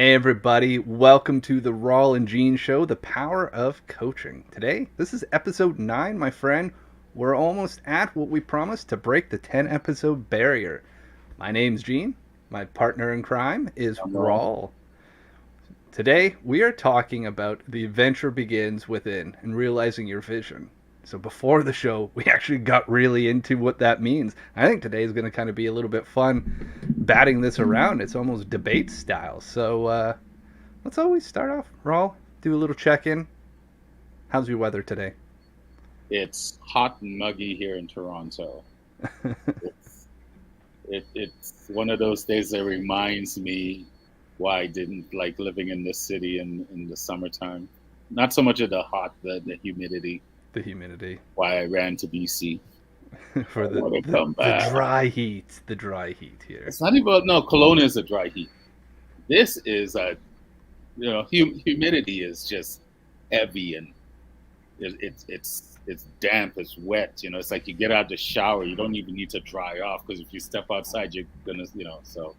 Hey everybody, welcome to the Rawle and Gene Show, the power of coaching. Today, this is episode 9, my friend. We're almost at what we promised to break the 10 episode barrier. My name's Gene. My partner in crime is I'm wrong. Rawle. Today, we are talking about the adventure begins within and realizing your vision. So before the show, we actually got really into what that means. I think today is going to kind of be a little bit fun batting this around. It's almost debate style. So let's always start off, Rawl, do a little check-in. How's your weather today? It's hot and muggy here in Toronto. It's it's one of those days that reminds me why I didn't like living in this city in the summertime. Not so much of the hot, the humidity. The humidity. Why I ran to BC. For I want to come the back. dry heat. The dry heat here. It's not even no. Kelowna is a dry heat. This is humidity is just heavy and it's damp, it's wet. It's like you get out of the shower, you don't even need to dry off because if you step outside, you're gonna, So,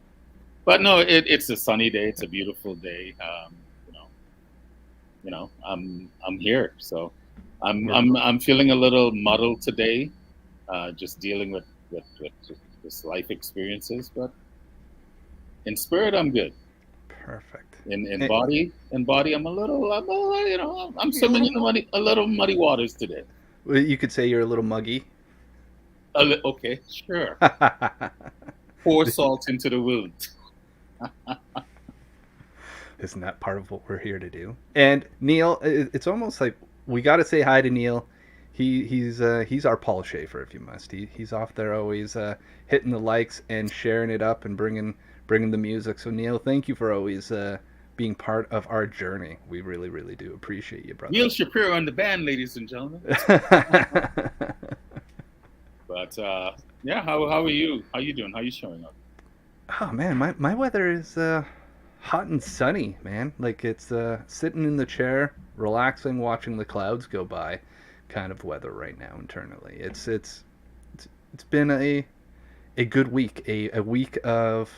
but no, it's a sunny day. It's a beautiful day. I'm here, so I'm feeling a little muddled today, just dealing with this life experiences. But in spirit, I'm good. Perfect. In body, I'm swimming in a little muddy waters today. Well, you could say you're a little muggy. Okay, sure. Pour salt into the wound. Isn't that part of what we're here to do? And Neil, it's almost like we got to say hi to Neil. He's our Paul Schaefer, if you must. He's off there always hitting the likes and sharing it up and bringing the music. So Neil, thank you for always being part of our journey. We really, really do appreciate you, brother. Neil Shapiro on the band, ladies and gentlemen. But yeah, how are you? How you doing? How you showing up? Oh man, my weather is hot and sunny, man. Like it's sitting in the chair, relaxing, watching the clouds go by, kind of weather right now internally. It's been a good week, a week of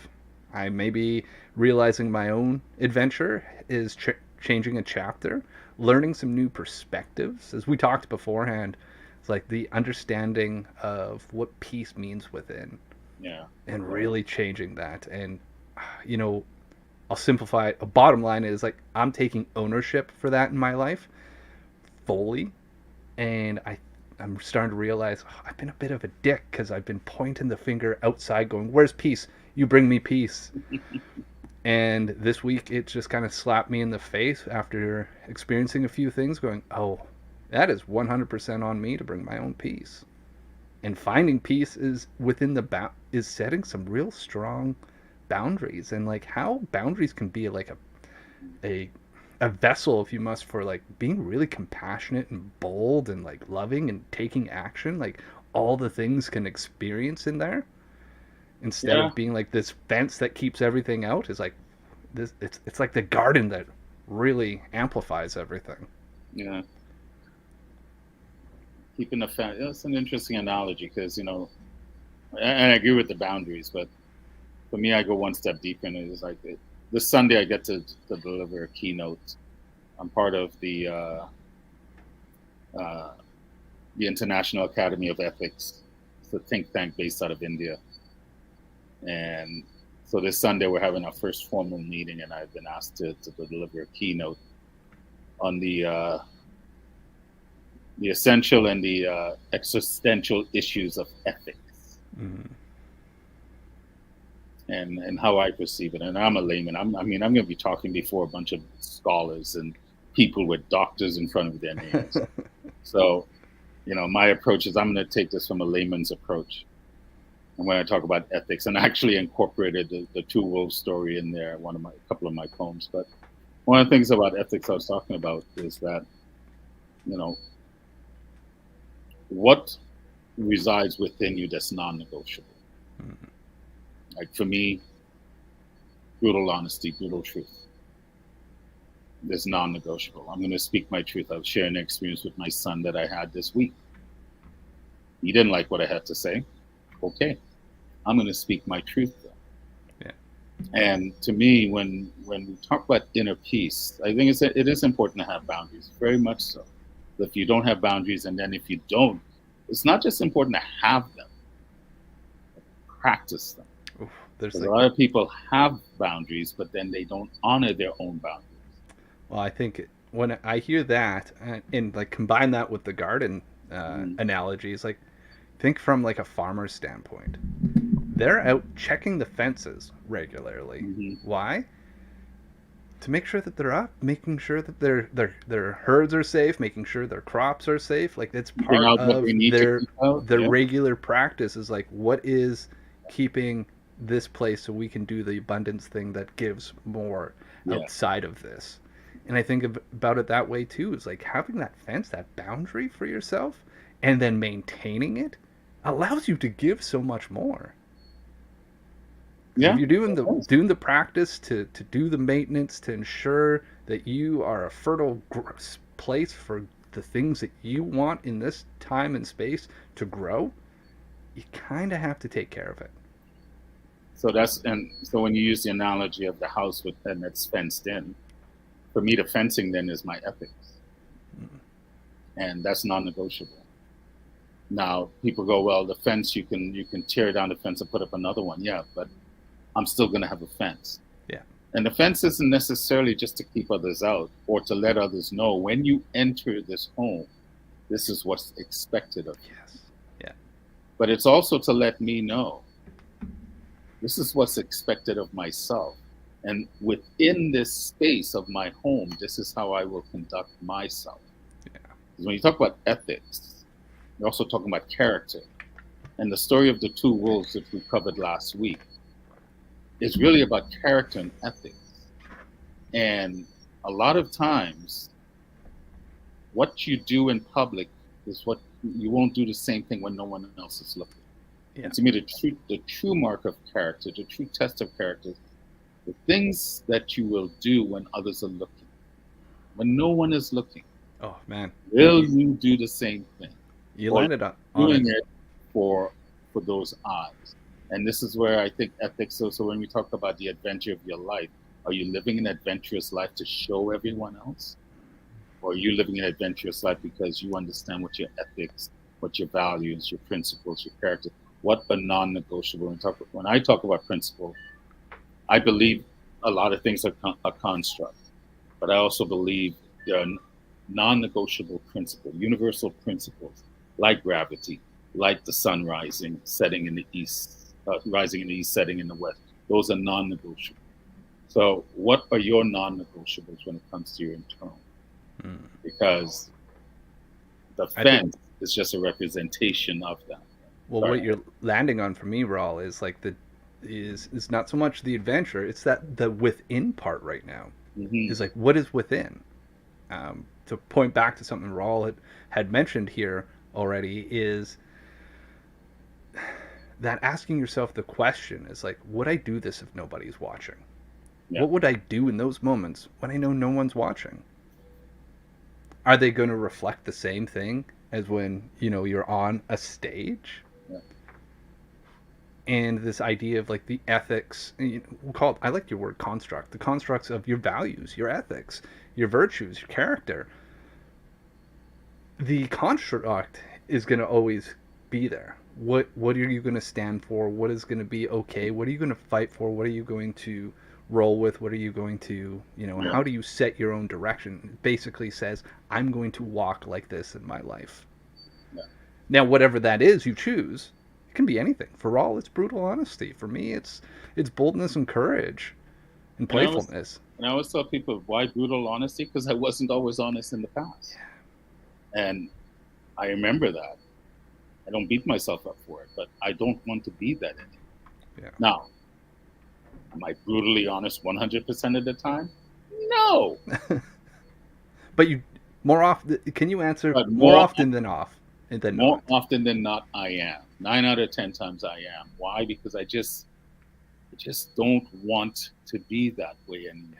I maybe realizing my own adventure is changing a chapter, learning some new perspectives. As we talked beforehand, it's like the understanding of what peace means within, Yeah. and Right. really changing that. And you know, I'll simplify it. A bottom line is like I'm taking ownership for that in my life fully, and I'm starting to realize I've been a bit of a dick because I've been pointing the finger outside, going, "Where's peace? You bring me peace." And this week it just kind of slapped me in the face after experiencing a few things, going, "Oh, that is 100% on me to bring my own peace." And finding peace is within is setting some real strong boundaries, and like how boundaries can be like a a vessel, if you must, for like being really compassionate and bold and like loving and taking action, like all the things can experience in there, instead Yeah. of being like this fence that keeps everything out. Is like this, it's like the garden that really amplifies everything. Yeah. Keeping the That's an interesting analogy because and I agree with the boundaries, but for me, I go one step deeper, and it's like this Sunday I get to deliver a keynote. I'm part of uh, the International Academy of Ethics. It's a think tank based out of India, and so this Sunday we're having our first formal meeting, and I've been asked to deliver a keynote on the essential and the existential issues of ethics. Mm. And how I perceive it. And I'm a layman. I'm going to be talking before a bunch of scholars and people with doctors in front of their names. So, my approach is I'm going to take this from a layman's approach. And when I talk about ethics, and I actually incorporated the Two Wolves story in there, a couple of my poems. But one of the things about ethics I was talking about is that, what resides within you that's non-negotiable. Mm. Like for me, brutal honesty, brutal truth. There's non-negotiable. I'm going to speak my truth. I was sharing an experience with my son that I had this week. He didn't like what I had to say. Okay, I'm going to speak my truth. Though. Yeah. And to me, when we talk about inner peace, I think it is important to have boundaries, very much so. If you don't have boundaries, and then if you don't, it's not just important to have them, practice them. Oof, there's Because a like, lot of people have boundaries, but then they don't honor their own boundaries. well, I think when I hear that and like combine that with the garden Mm-hmm. analogies, like think from like a farmer's standpoint. They're out checking the fences regularly. Mm-hmm. Why? To make sure that they're up, making sure that their herds are safe, making sure their crops are safe. Like it's Keeping part out what of they need to keep out. their Yeah. regular practice is like what is keeping this place so we can do the abundance thing that gives more Yeah. outside of this. And I think about it that way too. Is like having that fence, that boundary for yourself, and then maintaining it allows you to give so much more. Because if Yeah. you're doing the practice to do the maintenance to ensure that you are a fertile place for the things that you want in this time and space to grow, you kind of have to take care of it. So when you use the analogy of the house with and it's fenced in, for me the fencing then is my ethics. Mm. And that's non-negotiable. Now people go, well, the fence you can tear down the fence and put up another one. Yeah, but I'm still gonna have a fence. Yeah. And the fence isn't necessarily just to keep others out or to let others know when you enter this home, this is what's expected of you. Yes. Yeah. But it's also to let me know this is what's expected of myself. And within this space of my home, this is how I will conduct myself. Yeah. Because when you talk about ethics, you're also talking about character. And the story of the two wolves that we covered last week is really about character and ethics. And a lot of times, what you do in public is what you won't do the same thing when no one else is looking. Yeah. And to me, the true mark of character, the true test of character, the things that you will do when others are looking, when no one is looking. Oh man. Will you do the same thing? You Or landed on doing it. it for those eyes? And this is where I think ethics. So when we talk about the adventure of your life, are you living an adventurous life to show everyone else, or are you living an adventurous life because you understand what your ethics, what your values, your principles, your character, what are non-negotiable? When I talk about principle, I believe a lot of things are a construct, but I also believe there are non-negotiable principles, universal principles, like gravity, like the sun rising, setting in the east, rising in the east, setting in the west. Those are non-negotiable. So, what are your non-negotiables when it comes to your internal? Mm. Because the I think, fence is just a representation of that. well, Sorry. what you're landing on for me, Rawl, is like is not so much the adventure; it's that the within part right now Mm-hmm. is like what is within. To point back to something Rawl had mentioned here already is that asking yourself the question is like, would I do this if nobody's watching? Yeah. What would I do in those moments when I know no one's watching? Are they going to reflect the same thing as when you're on a stage? Yeah. And this idea of like the ethics, we'll call it, I like your word construct, the constructs of your values, your ethics, your virtues, your character. The construct is going to always be there. What are you going to stand for? What is going to be okay? What are you going to fight for? What are you going to roll with? What are you going to, Yeah. how do you set your own direction? It basically says, I'm going to walk like this in my life. Yeah. Now, whatever that is you choose, it can be anything. For Rawl, it's brutal honesty. For me, it's boldness and courage and And I always playfulness. and I always tell people why brutal honesty, because I wasn't always honest in the past, and I remember that. I don't beat myself up for it, but I don't want to be that anymore. Yeah. Now, am I brutally honest 100% of the time? No, But you more often can you answer but more often than more not? often than not, I am. 9 out of 10 times, I am. Why? Because I just don't want to be that way anymore.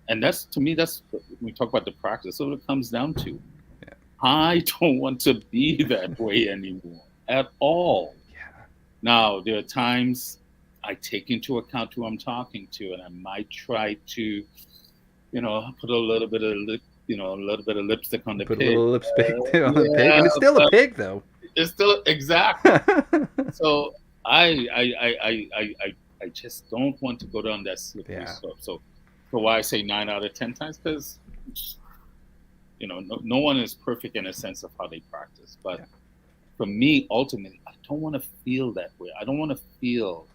And that's to me, that's when we talk about the practice. So it comes down to, Yeah. I don't want to be that way anymore at all. Yeah. Now there are times I take into account who I'm talking to, and I might try to, put a little bit of a little bit of lipstick on the Put a pig. little lipstick on the pig, Yeah, and it's still a but pig, though. it's still exactly. So I just don't want to go down that slippery Yeah. slope. So why I say 9 out of 10 times, because no one is perfect in a sense of how they practice. But Yeah. for me, ultimately, I don't want to feel that way. I don't want to feel,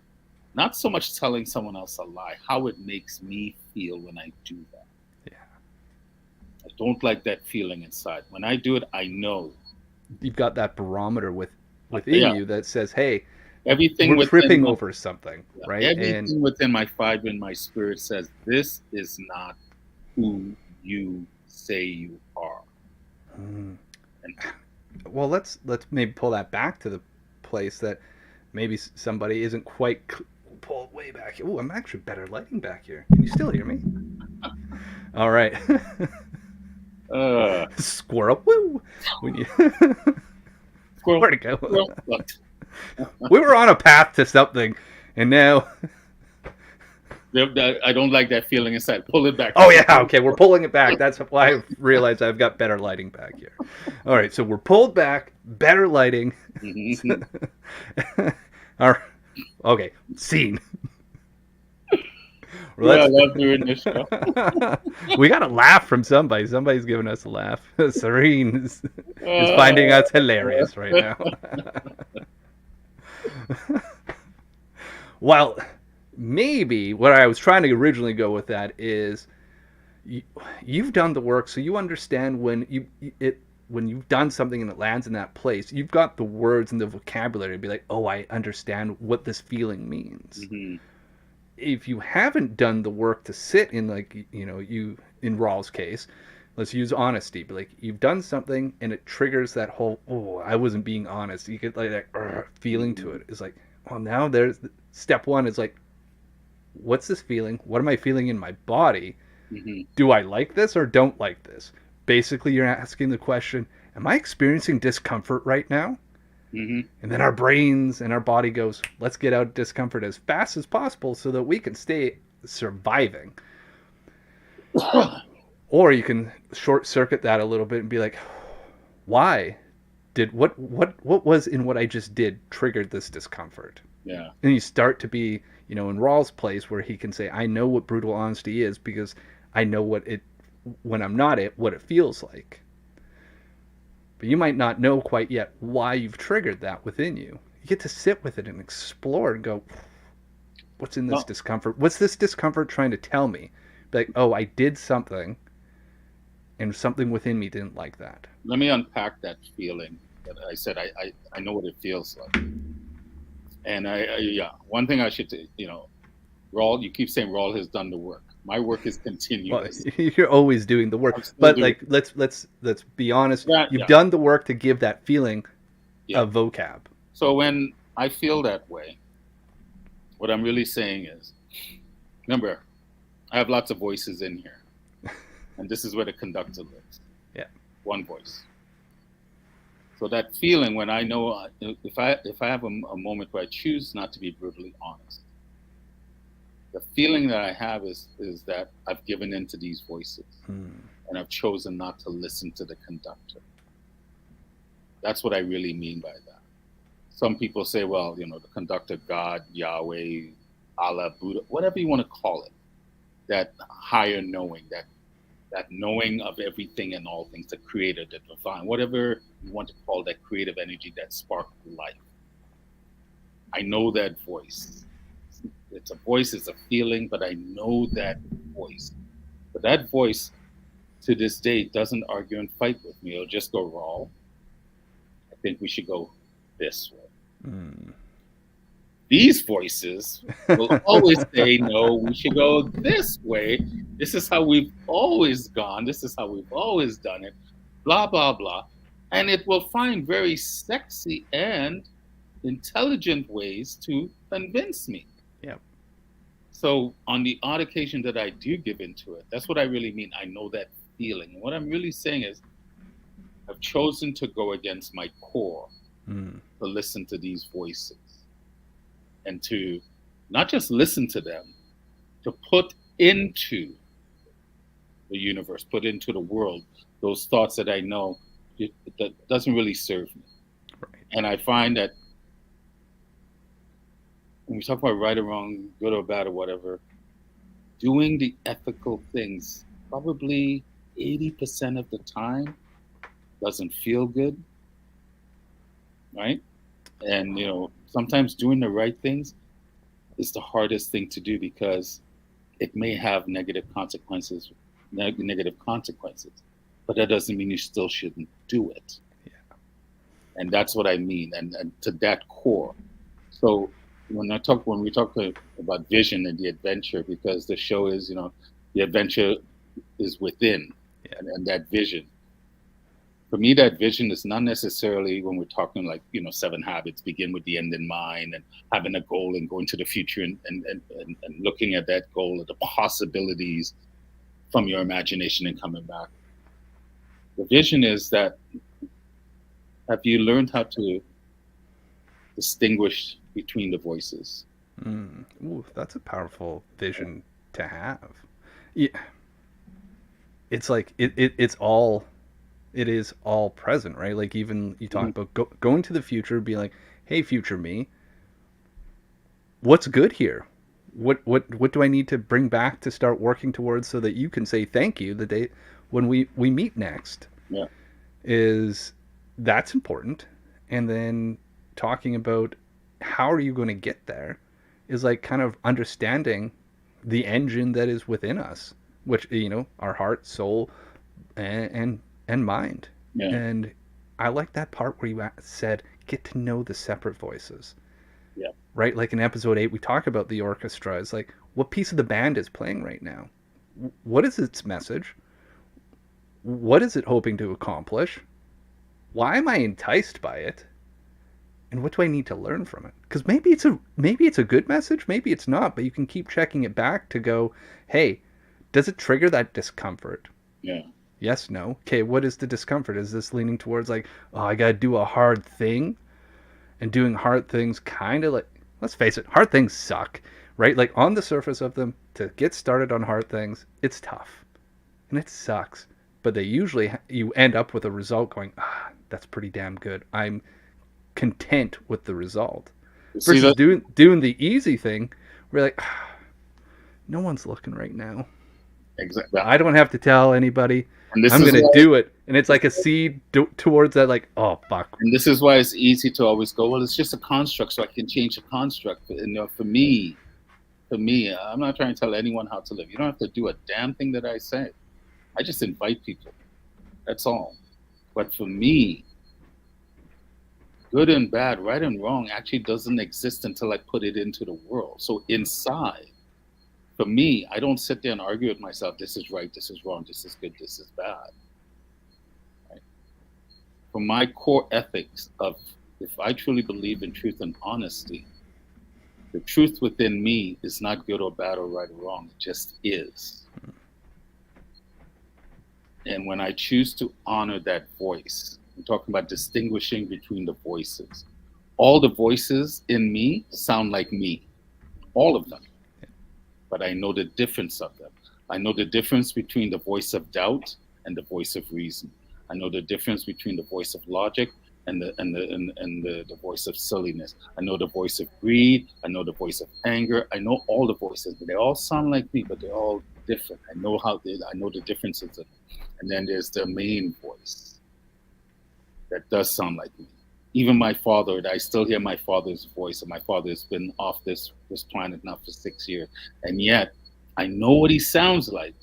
not so much telling someone else a lie, how it makes me feel when I do that. Yeah. I don't like that feeling inside. When I do it, I know. You've got that barometer within Yeah, you that says, "Hey, everything we're within tripping my, over something," yeah, right? And everything within my fiber and my spirit says this is not who you say you are. mm, And well, let's maybe pull that back to the place that maybe somebody isn't quite pull it way back. Oh, I'm actually better lighting back here. Can you still hear me? All right. uh, Squirrel. Woo. When you squirrel, where'd it go? squirrel, look. We were on a path to something, and now. I don't like that feeling inside. Pull it back. Oh yeah, okay, we're pulling it back. That's why I realized I've got better lighting back here. All right, so we're pulled back, better lighting. Mhm. All right, okay, scene. Yeah, I Let's. love doing this show. We got a laugh from somebody. Somebody's giving us a laugh. Serene is Uh, finding us hilarious right now. Well, maybe what I was trying to originally go with that is you've done the work, so you understand when you've done something and it lands in that place, you've got the words and the vocabulary to be like, oh, I understand what this feeling means. mhm. If you haven't done the work to sit in, like, you in Rawle's case, let's use honesty. But like, you've done something and it triggers that whole, oh, I wasn't being honest. You get like that feeling to it. It's like, well, now there's step one is like, what's this feeling? What am I feeling in my body? Mhm. Do I like this or don't like this? Basically, you're asking the question, am I experiencing discomfort right now? Mhm. And then our brains and our body goes, let's get out of discomfort as fast as possible so that we can stay surviving. Or you can short circuit that a little bit and be like, why did what was in what I just did triggered this discomfort? Yeah. And you start to be, in Rawls' place where he can say, I know what brutal honesty is because I know when I'm not it, what it feels like. But you might not know quite yet why you've triggered that within you. You get to sit with it and explore and go, what's in this No, discomfort? What's this discomfort trying to tell me? Be like, oh, I did something and something within me didn't like that. let me unpack that feeling that I said. I know what it feels like. And yeah, one thing I should, Rawl, you keep saying Rawl has done the work. My work is Well, continuous. you're always doing the work, I'm still but doing. like let's be honest. Yeah, You've yeah, done the work to give that feeling yeah. a vocab. So when I feel that way, what I'm really saying is, remember, I have lots of voices in here, and this is where the conductor lives. Yeah. One voice. So that feeling when I know if I have a moment where I choose not to be brutally honest, the feeling that I have is that I've given in to these voices and I've chosen not to listen to the conductor. That's what I really mean by that. Some people say, well, the conductor, God, Yahweh, Allah, Buddha, whatever you want to call it, that higher knowing, that knowing of everything and all things, the creator, the divine, whatever you want to call that creative energy that sparked life. I know that voice. It's a voice, it's a feeling, but I know that voice. But that voice to this day doesn't argue and fight with me. It'll just go, Raw, I think we should go this way. These voices will always say, no, we should go this way. This is how we've always gone. This is how we've always done it. Blah, blah, blah. And it will find very sexy and intelligent ways to convince me. Yeah. So on the odd occasion that I do give into it, that's what I really mean. I know that feeling. And what I'm really saying is I've chosen to go against my core to listen to these voices and to not just listen to them, to put into the universe, put into the world, those thoughts that I know that doesn't really serve me. Right. And I find that when we talk about right or wrong, good or bad or whatever, doing the ethical things probably 80% of the time doesn't feel good, right? And sometimes doing the right things is the hardest thing to do because it may have negative consequences, but that doesn't mean you still shouldn't do it. Yeah. And that's what I mean, and to that core. So when we talk about vision and the adventure, because the show is, the adventure is within, Yeah. and that vision. For me, that vision is not necessarily when we're talking like, 7 habits, begin with the end in mind, and having a goal and going to the future and looking at that goal, at the possibilities from your imagination and coming back. The vision is that, have you learned how to distinguish between the voices? Ooh, that's a powerful vision to have. Yeah. It's like it is all present, right? Like even you talk about going to the future, be like, hey, future me, what's good here? What do I need to bring back to start working towards so that you can say thank you the day when we meet next? Yeah. Is that's important. And then talking about how are you going to get there is like kind of understanding the engine that is within us, which our heart, soul, and mind. Yeah. And I like that part where you said get to know the separate voices. Yeah. Right? Like in episode 8 we talk about the orchestra. It's like what piece of the band is playing right now? What is its message? What is it hoping to accomplish? Why am I enticed by it? And what do I need to learn from it? Because maybe it's a good message, maybe it's not, but you can keep checking it back to go, hey, does it trigger that discomfort? Yeah. Yes, no. Okay, what is the discomfort? Is this leaning towards like, oh, I gotta do a hard thing? And doing hard things kind of like, let's face it, hard things suck, right? Like on the surface of them, to get started on hard things, it's tough. And it sucks. But they usually, you end up with a result going, that's pretty damn good. I'm content with the result. See Versus that? doing the easy thing, we're like, no one's looking right now. Exactly. I don't have to tell anybody. And this I'm is gonna why, do it, and it's like a seed towards that. Like, oh fuck. and this is why it's easy to always go, well, it's just a construct, so I can change the construct. And for me, I'm not trying to tell anyone how to live. You don't have to do a damn thing that I say. I just invite people. That's all. But for me, good and bad, right and wrong actually doesn't exist until I put it into the world. So inside, for me, I don't sit there and argue with myself, this is right, this is wrong, this is good, this is bad. Right? For my core ethics of, if I truly believe in truth and honesty, the truth within me is not good or bad or right or wrong. It just is. And when I choose to honor that voice, I'm talking about distinguishing between the voices. All the voices in me sound like me, all of them. But I know the difference of them. I know the difference between the voice of doubt and the voice of reason. I know the difference between the voice of logic and the voice of silliness. I know the voice of greed. I know the voice of anger. I know all the voices, but they all sound like me, but they're all different. I know the differences. And then there's the main voice that does sound like me. Even my father, I still hear my father's voice, and my father has been off this planet now for 6 years, and yet I know what he sounds like.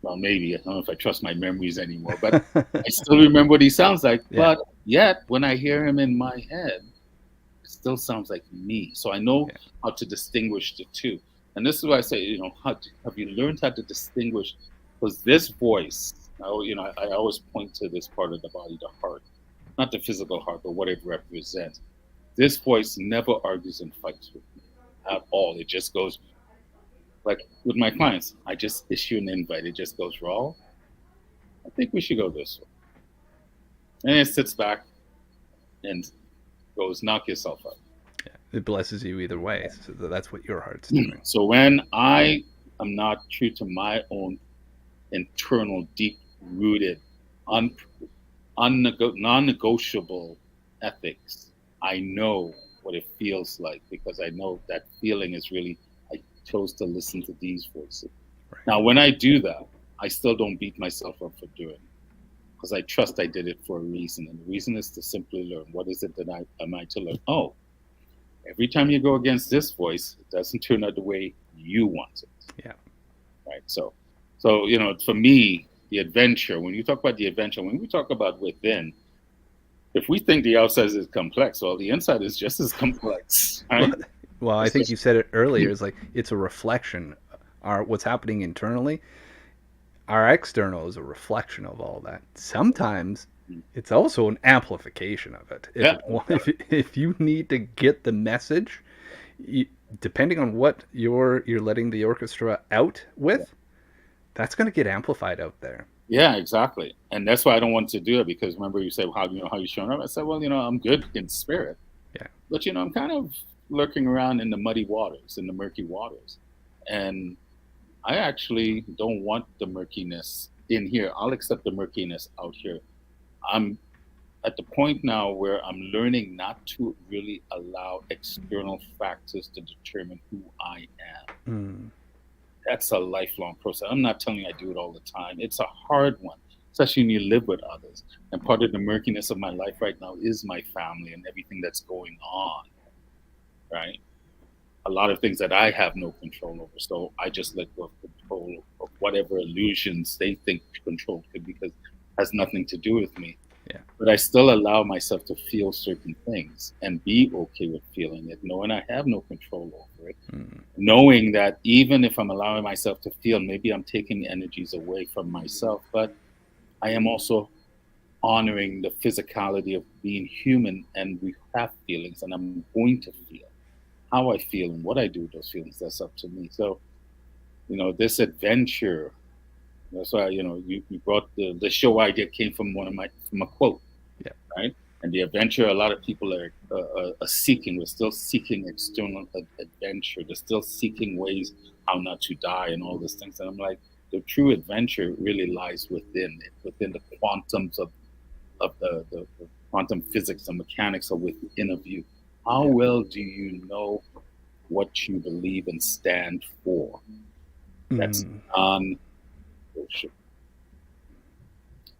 Well, maybe I don't know if I trust my memories anymore, but I still remember what he sounds like. Yeah. But yet, when I hear him in my head, it still sounds like me. So I know how to distinguish the two. And this is why I say, have you learned how to distinguish? Because this voice, I always point to this part of the body, the heart, not the physical heart, but what it represents. This voice never argues and fights with me at all. It just goes, like with my clients, I just issue an invite. It just goes, Rawle, I think we should go this way. And it sits back and goes, knock yourself out. Yeah. it blesses you either way. So that's what your heart's doing. So when I am not true to my own internal, deep rooted, un, non negotiable ethics, I know what it feels like, because I know that feeling is really, I chose to listen to these voices. Right. Now, when I do that, I still don't beat myself up for doing it, because I trust I did it for a reason. And the reason is to simply learn. What is it that am I to learn? Oh, every time you go against this voice, it doesn't turn out the way you want it. Yeah. Right. So for me, the adventure. When you talk about the adventure, when we talk about within, if we think the outside is complex, well, the inside is just as complex. Right? Well, I think you said it earlier. It's like it's a reflection. What's happening internally, our external is a reflection of all that. Sometimes it's also an amplification of it. If you need to get the message, depending on what you're letting the orchestra out with, that's going to get amplified out there. Yeah, exactly. And that's why I don't want to do it, because remember you said, how do you know how you're showing up? I said, well, I'm good in spirit. Yeah. But I'm kind of lurking around in the muddy waters, in the murky waters. And I actually don't want the murkiness in here. I'll accept the murkiness out here. I'm at the point now where I'm learning not to really allow external factors to determine who I am. That's a lifelong process. I'm not telling you I do it all the time. It's a hard one, especially when you live with others. And part of the murkiness of my life right now is my family and everything that's going on, right? A lot of things that I have no control over. So I just let go of control of whatever illusions they think control could, because it has nothing to do with me. Yeah. But I still allow myself to feel certain things and be okay with feeling it, knowing I have no control over it. Knowing that even if I'm allowing myself to feel, maybe I'm taking energies away from myself, but I am also honoring the physicality of being human, and we have feelings, and I'm going to feel. How I feel and what I do with those feelings, that's up to me. So, this adventure, that's why, you brought the show idea came from from a quote. Yeah. Right. And the adventure, a lot of people are seeking. We're still seeking external adventure. They're still seeking ways how not to die and all these things. And I'm like, the true adventure really lies within it, within the quantums of the quantum physics and mechanics are within of you. How well do you know what you believe and stand for? That's non-negotiable.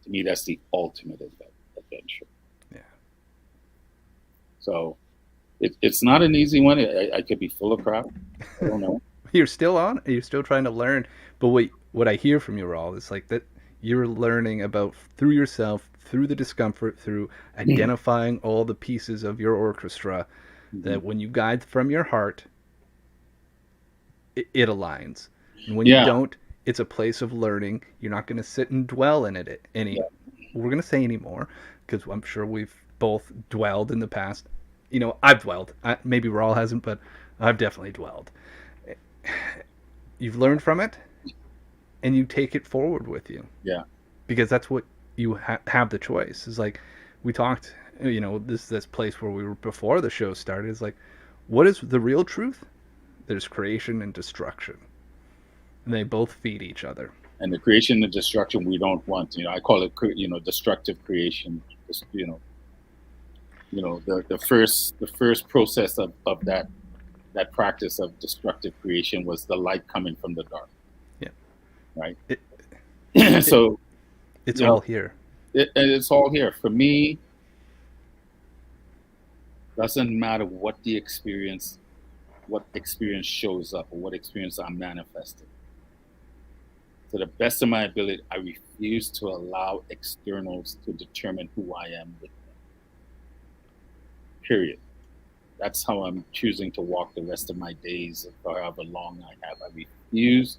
To me, that's the ultimate adventure. Yeah. So it's not an easy one. I could be full of crap. I don't know. You're still on? You're still trying to learn. But what I hear from you, Rawle, is like that you're learning about through yourself, through the discomfort, through identifying all the pieces of your orchestra, that when you guide from your heart, it aligns. And when you don't, it's a place of learning. You're not going to sit and dwell in it we're going to say anymore, because I'm sure we've both dwelled in the past. I've dwelled. Maybe Rawle hasn't, but I've definitely dwelled. You've learned from it, and you take it forward with you. Yeah. Because that's what you have the choice. It's like we talked, this place where we were before the show started, is like, what is the real truth? There's creation and destruction. And they both feed each other. And the creation and destruction we don't want. I call it, destructive creation. The first process of that practice of destructive creation was the light coming from the dark. Yeah. Right. It's all here. It's all here for me. Doesn't matter what experience shows up or what experience I'm manifesting. To the best of my ability, I refuse to allow externals to determine who I am with them. Period. That's how I'm choosing to walk the rest of my days, or however long I have. I refuse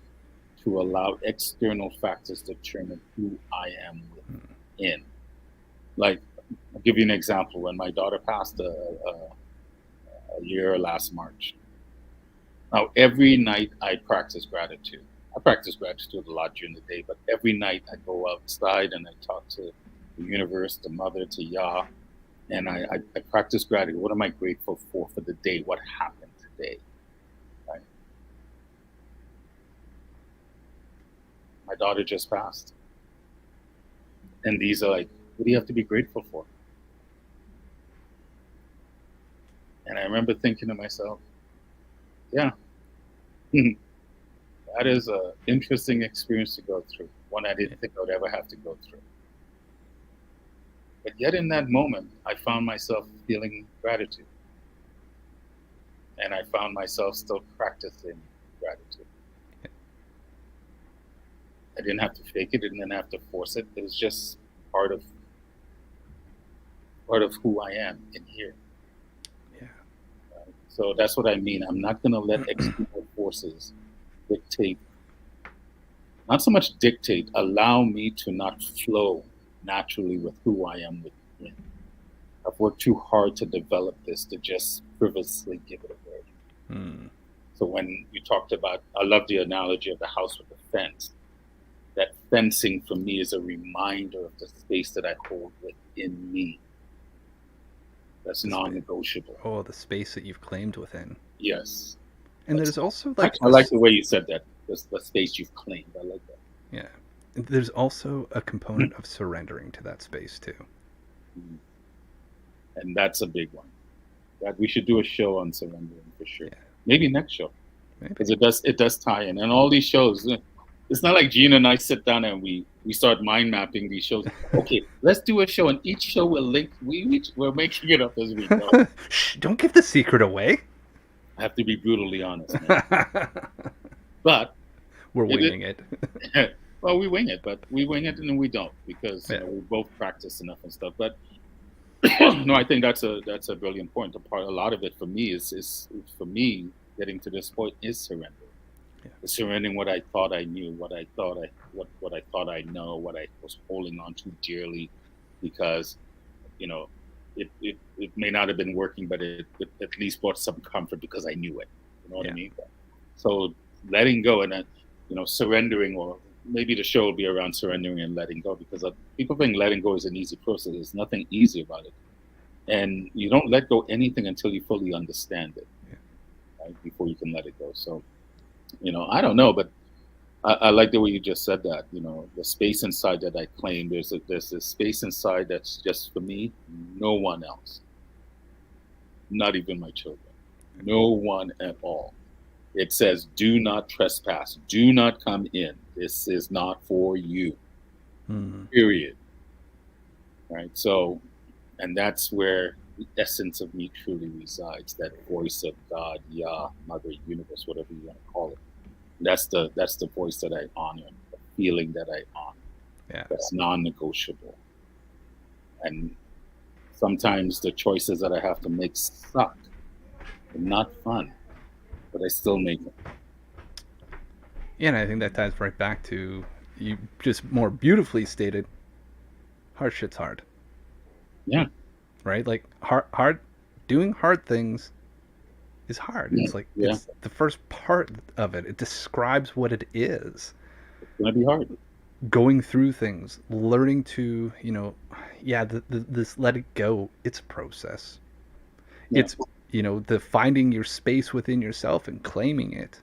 to allow external factors to determine who I am within. Like, I'll give you an example. When my daughter passed a year last March. Now, every night I practice gratitude. I practice gratitude a lot during the day, but every night I go outside and I talk to the universe, to Mother, to Yah, And I practice gratitude. What am I grateful for the day? What happened today? Right? My daughter just passed. And these are like, what do you have to be grateful for? And I remember thinking to myself, yeah, that is an interesting experience to go through. One I didn't think I would ever have to go through. But yet in that moment, I found myself feeling gratitude. And I found myself still practicing gratitude. I didn't have to fake it. I didn't have to force it. It was just part of who I am in here. Yeah. So that's what I mean. I'm not going to let external forces dictate, not so much dictate, allow me to not flow naturally with who I am within. I've worked too hard to develop this to just frivolously give it away. So when you talked about, I love the analogy of the house with the fence. That fencing for me is a reminder of the space that I hold within me. That's non-negotiable. Oh, the space that you've claimed within. Yes. And there's also like I like the way you said that. The space you've claimed. I like that. Yeah. There's also a component of surrendering to that space too. And that's a big one. That we should do a show on surrendering for sure. Yeah. Maybe next show. Because it does tie in. And all these shows, it's not like Gene and I sit down and we start mind mapping these shows. Okay, let's do a show, and each show will link. We're making it up as we go. Shh, don't give the secret away. I have to be brutally honest, man. But we're winging it. Well, we wing it, but we wing it and then we don't, because you know, we both practice enough and stuff. But no, I think that's a brilliant point. A lot of it for me is for me getting to this point is surrender. Yeah. Surrendering what I thought I knew, what I thought I know, what I was holding on to dearly, because you know it may not have been working, but it at least brought some comfort because I knew it. You know what I mean? So letting go and surrendering, or maybe the show will be around surrendering and letting go, because people think letting go is an easy process. There's nothing easy about it, and you don't let go anything until you fully understand it, right? Before you can let it go. So. I don't know, but I like the way you just said that. The space inside that I claim, there's a space inside that's just for me, no one else, not even my children, no one at all. It says, do not trespass, do not come in. This is not for you, period. Right? So, and that's where the essence of me truly resides, that voice of God, Yah, Mother, Universe, whatever you want to call it. That's the voice that I honor, the feeling that I honor. Yeah. That's non-negotiable. And sometimes the choices that I have to make suck. They're not fun, but I still make them. Yeah, and I think that ties right back to, you just more beautifully stated, hard shit's hard. Yeah. Right? Like hard doing hard things is hard. It's like it's the first part of it. It describes what it is. It's gonna be hard. Going through things, learning to, this let it go. It's a process. Yeah. It's the finding your space within yourself and claiming it.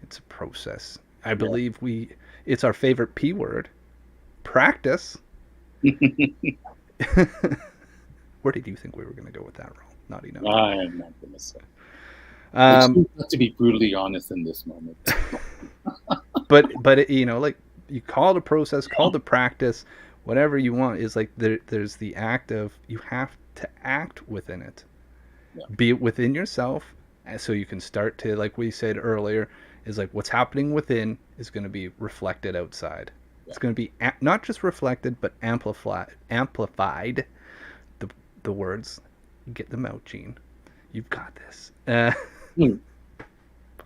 It's a process. I believe it's our favorite P word. Practice. Where did you think we were going to go with that, Rawle? Naughty. I am not going to say. I choose not to be brutally honest in this moment. but like, you call it a process, call it a practice, whatever you want. Is like there's the act of, you have to act within it, be it within yourself, and so you can start to, like we said earlier, is like what's happening within is going to be reflected outside. It's going to be not just reflected, but amplified. The words, get them out, Gene. You've got this. Come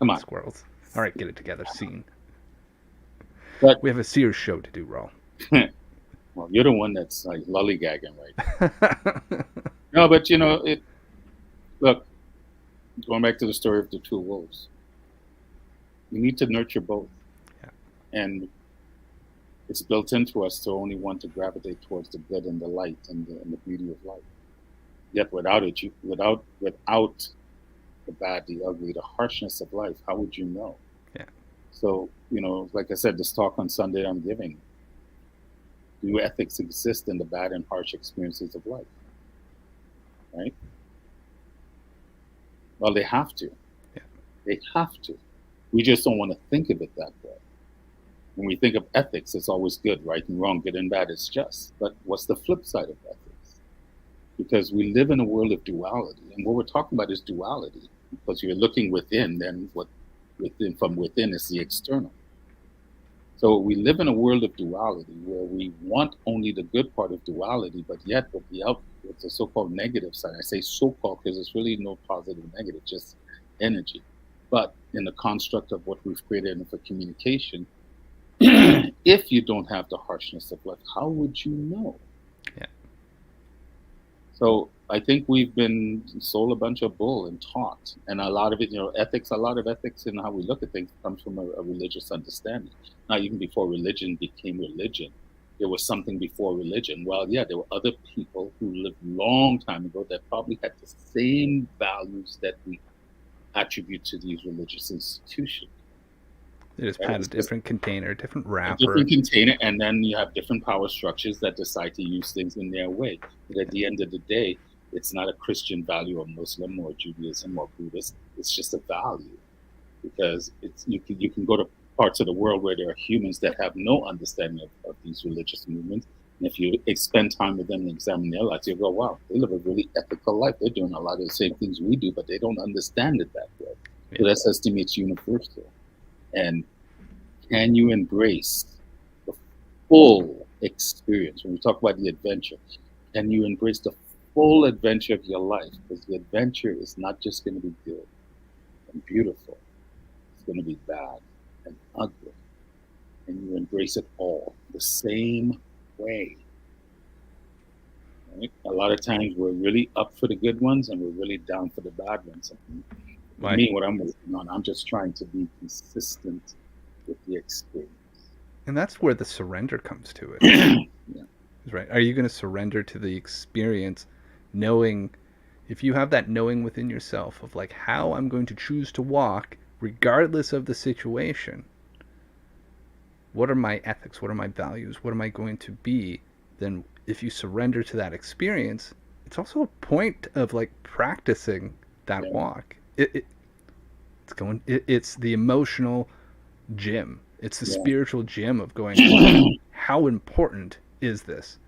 on, squirrels. All right, get it together. Scene. But we have a Sears show to do, Rawle. Well, you're the one that's like lollygagging, right? No, but look, going back to the story of the two wolves, you need to nurture both. Yeah. And it's built into us to only want to gravitate towards the good and the light and the beauty of life. Yet without it, without the bad, the ugly, the harshness of life, how would you know? Yeah. So, like I said, this talk on Sunday I'm giving, do ethics exist in the bad and harsh experiences of life? Right? Well, they have to. Yeah. They have to. We just don't want to think of it that way. When we think of ethics, it's always good, right and wrong, good and bad, it's just. But what's the flip side of ethics? Because we live in a world of duality. And what we're talking about is duality. Because you're looking within, then what from within is the external. So we live in a world of duality where we want only the good part of duality, but yet with the so-called negative side, I say so-called because it's really no positive or negative, just energy. But in the construct of what we've created for communication, if you don't have the harshness of life, how would you know? Yeah. So I think we've been sold a bunch of bull and taught, and a lot of it, ethics. A lot of ethics in how we look at things comes from a religious understanding. Now, even before religion became religion, there was something before religion. Well, yeah, there were other people who lived long time ago that probably had the same values that we attribute to these religious institutions. They just Right? had a It's just different container, different a wrapper. different container, and then you have different power structures that decide to use things in their way. But at the end of the day, it's not a Christian value or Muslim or Judaism or Buddhist. It's just a value because you can go to parts of the world where there are humans that have no understanding of these religious movements. And if you spend time with them and examine their lives, you go, wow, they live a really ethical life. They're doing a lot of the same things we do, but they don't understand it that way. So that says to me it's universal. And can you embrace the full experience? When we talk about the adventure, can you embrace the full adventure of your life? Because the adventure is not just going to be good and beautiful, it's going to be bad and ugly. And you embrace it all the same way. Right? A lot of times we're really up for the good ones and we're really down for the bad ones. And for me, what I'm working on, I'm just trying to be consistent with the experience. And that's where the surrender comes to it. Yeah. Right? Are you going to surrender to the experience, knowing, if you have that knowing within yourself of like how I'm going to choose to walk regardless of the situation? What are my ethics? What are my values? What am I going to be? Then if you surrender to that experience, it's also a point of like practicing that walk. It's the emotional gym. It's the spiritual gym of going, how important is this?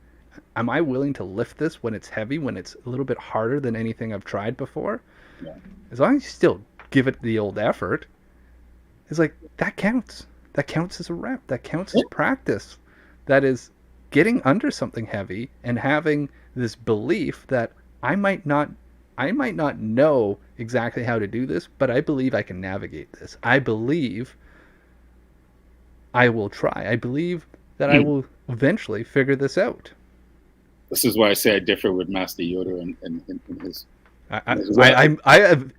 Am I willing to lift this when it's heavy, when it's a little bit harder than anything I've tried before? Yeah. As long as you still give it the old effort, it's like, that counts. That counts as a rep. That counts as practice. That is getting under something heavy and having this belief that I might not know exactly how to do this, but I believe I can navigate this. I believe I will try. I believe that I will eventually figure this out. This is why I say I differ with Master Yoda in his. I have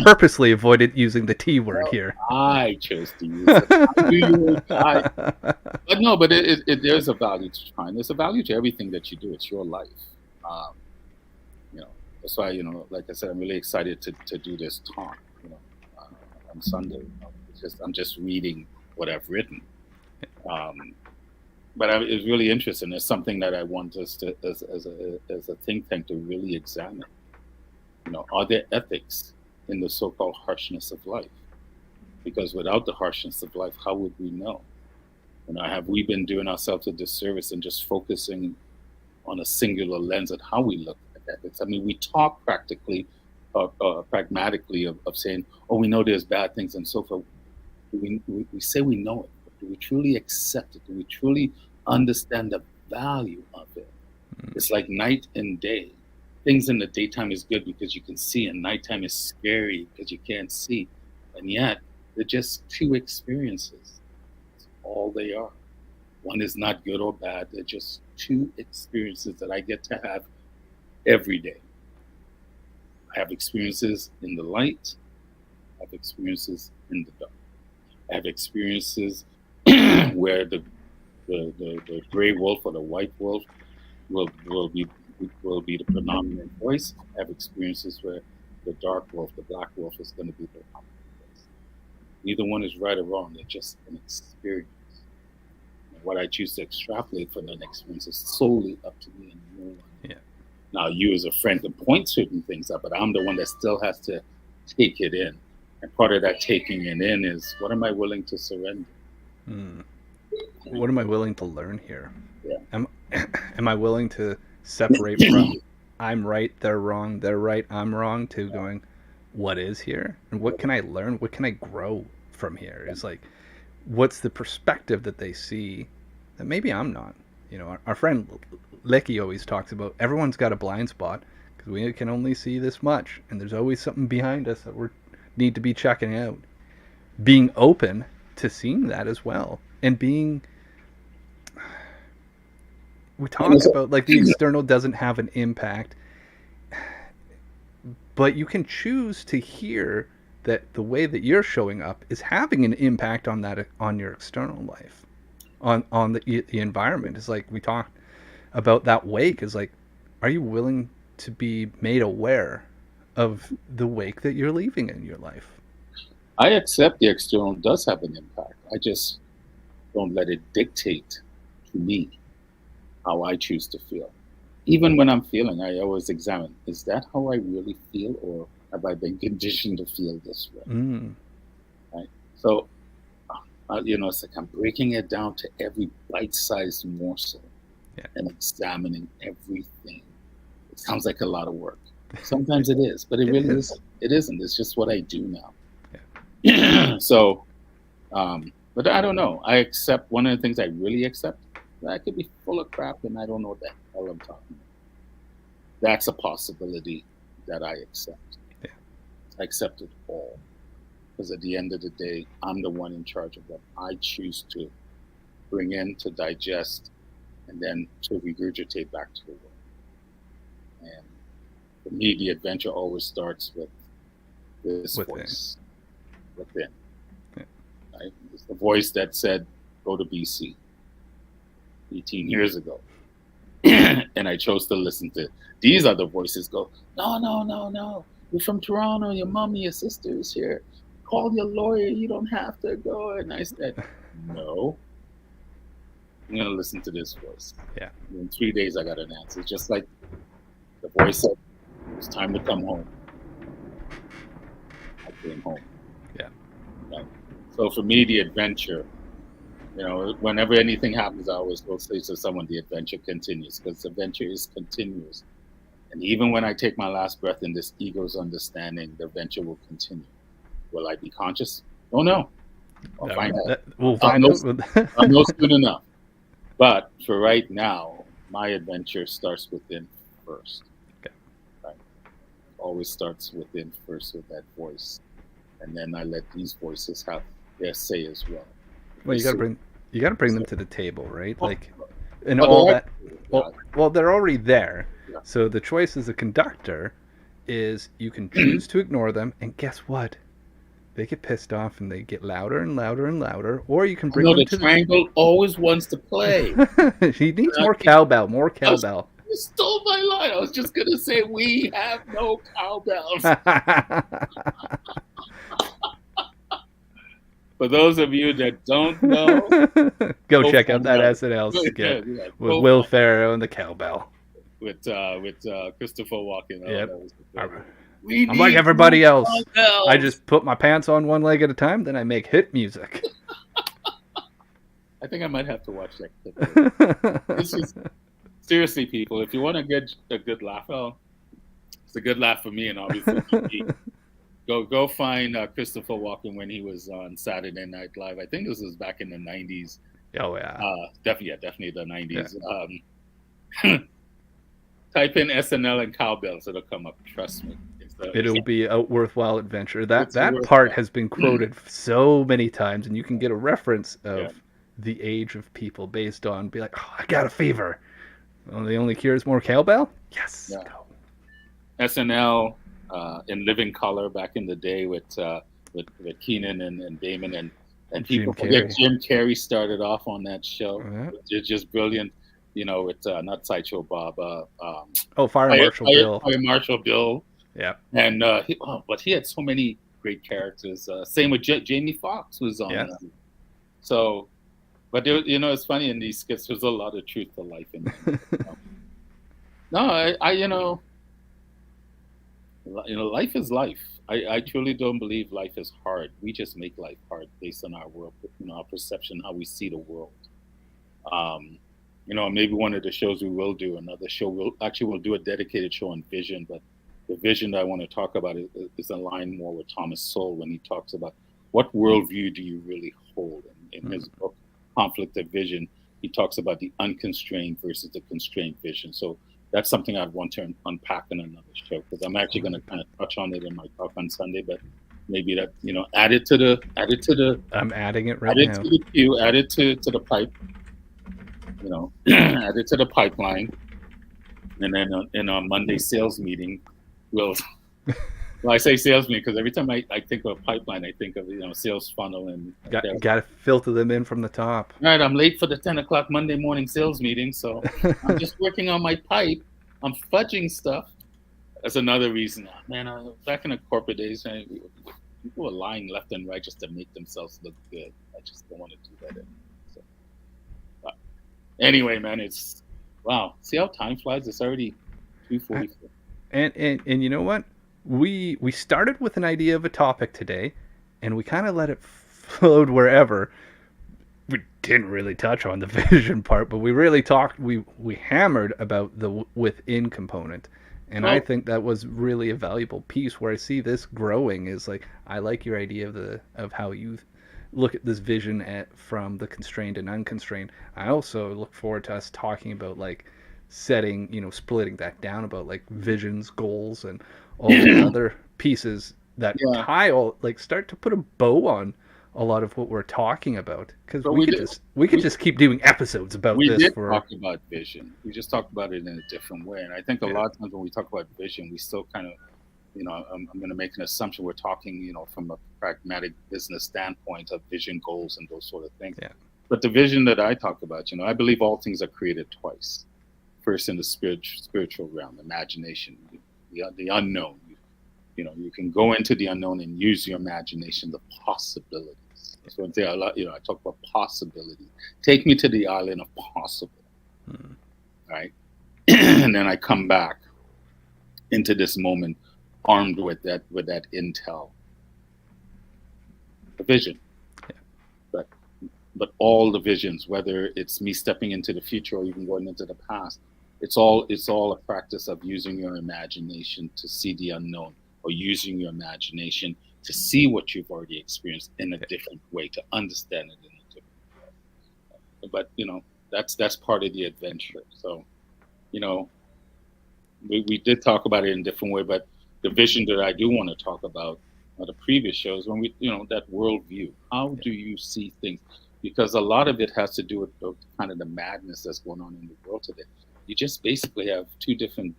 purposely avoided using the T word here. I chose to use it. But no, but there's a value to trying. There's a value to everything that you do. It's your life. That's why, like I said, I'm really excited to do this talk, on Sunday. I'm just reading what I've written. But it's really interesting. It's something that I want us to, as a think tank, to really examine. Are there ethics in the so-called harshness of life? Because without the harshness of life, how would we know? Have we been doing ourselves a disservice and just focusing on a singular lens at how we look at ethics? I mean, we talk pragmatically of saying, oh, we know there's bad things and so forth. We say we know it, but do we truly accept it? Do we truly understand the value of it? It's like night and day. Things in the daytime is good because you can see, and nighttime is scary because you can't see. And yet, they're just two experiences. That's all they are. One is not good or bad. They're just two experiences that I get to have every day. I have experiences in the light. I have experiences in the dark. I have experiences where the gray wolf or the white wolf will will be the predominant voice. Have experiences where the dark wolf, the black wolf, is going to be the dominant voice. Neither one is right or wrong. They're just an experience. And what I choose to extrapolate from that experience is solely up to me and no one. Yeah. Now, you as a friend can point certain things out, but I'm the one that still has to take it in. And part of that taking it in is, what am I willing to surrender? What am I willing to learn here? Yeah. Am I willing to separate from I'm right, they're wrong, they're right, I'm wrong, to going, what is here? And what can I learn? What can I grow from here? It's like, what's the perspective that they see that maybe I'm not? You know, our friend Licky always talks about everyone's got a blind spot because we can only see this much, and there's always something behind us that we need to be checking out. Being open to seeing that as well, and being, we talk about like the external doesn't have an impact, but you can choose to hear that the way that you're showing up is having an impact on that, on your external life, on the environment. It's like we talked about that wake, is like, are you willing to be made aware of the wake that you're leaving in your life? I accept the external does have an impact. I just don't let it dictate to me how I choose to feel. Even when I'm feeling, I always examine, is that how I really feel, or have I been conditioned to feel this way? Right? So, it's like I'm breaking it down to every bite-sized morsel and examining everything. It sounds like a lot of work. Sometimes it is, but it really isn't. It isn't. It's just what I do now. Yeah. So, but I don't know. I accept, one of the things I really accept, that I could be full of crap and I don't know what the hell I'm talking about. That's a possibility that I accept. Yeah. I accept it all. Because at the end of the day, I'm the one in charge of what I choose to bring in, to digest, and then to regurgitate back to the world. And for me, the adventure always starts with this voice within. Yeah. Right? It's the voice that said, go to BC 18 years ago. And I chose to listen to these other voices go, no. You're from Toronto, your mom and your sister is here. Call your lawyer, you don't have to go. And I said, no. I'm going to listen to this voice. Yeah. And in 3 days, I got an answer. Just like the voice said, it's time to come home. I came home. Yeah. Right? So for me, the adventure, whenever anything happens, I always go say to someone, the adventure continues, because the adventure is continuous. And even when I take my last breath in this ego's understanding, the adventure will continue. Will I be conscious? Oh, no. I'll find out. We'll find out. I'm no soon enough. But for right now, my adventure starts within first. Okay. Right? Always starts within first with that voice. And then I let these voices have their say as well. Well, you gotta bring them to the table, right? Like, and all that. Well, they're already there. Yeah. So the choice as a conductor is you can choose to ignore them, and guess what? They get pissed off and they get louder and louder and louder. Or you can bring them to the triangle always wants to play. He needs more cowbell. More cowbell. You stole my line. I was just gonna say we have no cowbells. For those of you that don't know, go check out that SNL skit with Will Ferrell and the cowbell. With Christopher Walken. Yep. I'm like everybody else. I just put my pants on one leg at a time, then I make hit music. I think I might have to watch that clip. Seriously, people, if you want to get a good laugh, it's a good laugh for me, and obviously go find Christopher Walken when he was on Saturday Night Live. I think this was back in the 90s. Oh, yeah. Definitely the 90s. Yeah. Type in SNL and cowbells, it'll come up. Trust me. It'll be a worthwhile adventure. That part has been quoted so many times, and you can get a reference of the age of people based on, be like, oh, I got a fever. Oh, the only cure is more cowbell? Yes. Yeah. Go. SNL in living color back in the day with Keenan and Damon and people forget Jim Carrey started off on that show. It's just brilliant. with not Sideshow Bob, Oh, Fire Marshal Bill. Fire Marshal Bill, Yeah. and but he had so many great characters. Same with Jamie Foxx was on. Yes. So, but there, it's funny in these skits. There's a lot of truth to life in them. No, life is life. I truly don't believe life is hard. We just make life hard based on our world, our perception, how we see the world. Maybe one of the shows we will do another show. We'll do a dedicated show on vision, but the vision that I want to talk about is aligned more with Thomas Sowell when he talks about what worldview do you really hold. In his book, Conflict of Vision, he talks about the unconstrained versus the constrained vision. So that's something I'd want to unpack in another show, because I'm actually going to kind of touch on it in my talk on Sunday, but maybe that, add it to the. I'm adding it right add now. Add it to the queue, add it to the pipe, add it to the pipeline. And then in our Monday sales meeting, well, I say sales meeting because every time I think of a pipeline, I think of, sales funnel and got to filter them in from the top. Right, I'm late for the 10 o'clock Monday morning sales meeting, so I'm just working on my pipe. I'm fudging stuff. That's another reason. Man, back in the corporate days, people were lying left and right just to make themselves look good. I just don't want to do that anymore. So, anyway, man, it's wow. See how time flies? It's already 2:44. And you know what? We started with an idea of a topic today, and we kind of let it float wherever. We didn't really touch on the vision part, but we really talked. We hammered about the within component, and I think that was really a valuable piece. Where I see this growing is like, I like your idea of how you look at this vision from the constrained and unconstrained. I also look forward to us talking about like setting, splitting that down about like visions, goals, and all the other pieces that tie all, like, start to put a bow on a lot of what we're talking about, because we could just keep doing episodes about this. We did talk about vision. We just talked about it in a different way, and I think a lot of times when we talk about vision, we still kind of, I'm going to make an assumption we're talking, from a pragmatic business standpoint of vision, goals, and those sort of things. Yeah. But the vision that I talk about, I believe all things are created twice. First in the spiritual realm, imagination, the unknown. You can go into the unknown and use your imagination, the possibilities. So I talk about possibility. Take me to the island of possible, right? And then I come back into this moment armed with that intel, the vision. Yeah. But all the visions, whether it's me stepping into the future or even going into the past, it's all a practice of using your imagination to see the unknown, or using your imagination to see what you've already experienced in a different way, to understand it in a different way. But that's part of the adventure. So, we did talk about it in a different way, but the vision that I do want to talk about on the previous shows, when we, that worldview, how do you see things? Because a lot of it has to do with kind of the madness that's going on in the world today. You just basically have two different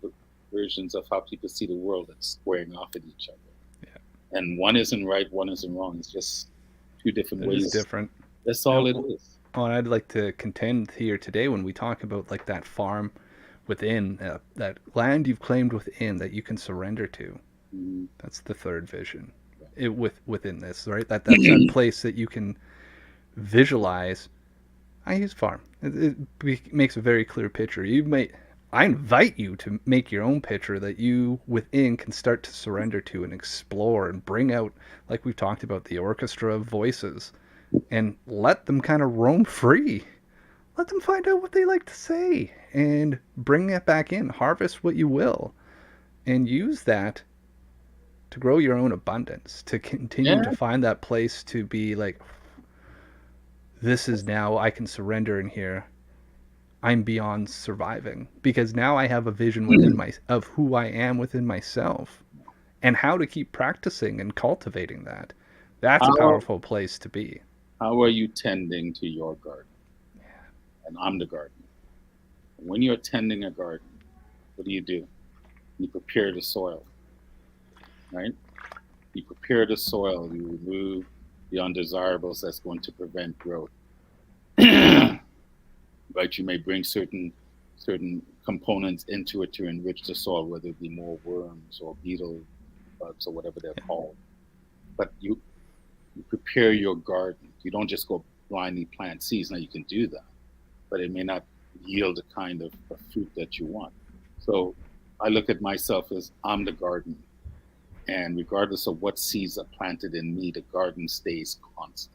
versions of how people see the world that's squaring off at each other. Yeah. And one isn't right, one isn't wrong. It's just two different ways. It's different. That's all it is. Well, I'd like to contend here today when we talk about like that farm within, that land you've claimed within that you can surrender to. Mm-hmm. That's the third vision. Within this, right? That's that place that you can visualize. I use farm. It makes a very clear picture. I invite you to make your own picture that you within can start to surrender to and explore and bring out, like we've talked about, the orchestra of voices, and let them kind of roam free. Let them find out what they like to say and bring that back in. Harvest what you will and use that to grow your own abundance, to continue to find that place to be like, this is now, I can surrender in here. I'm beyond surviving, because now I have a vision within of who I am within myself, and how to keep practicing and cultivating that. That's a powerful place to be. How are you tending to your garden? Yeah. And I'm the gardener. When you're tending a garden, what do? You prepare the soil, right? You prepare the soil. You remove the undesirables that's going to prevent growth. Right? You may bring certain certain components into it to enrich the soil, whether it be more worms or beetle bugs or whatever they're called. But you prepare your garden. You don't just go blindly plant seeds. Now you can do that, but it may not yield the kind of fruit that you want. So I look at myself as I'm the garden. And regardless of what seeds are planted in me, the garden stays constant.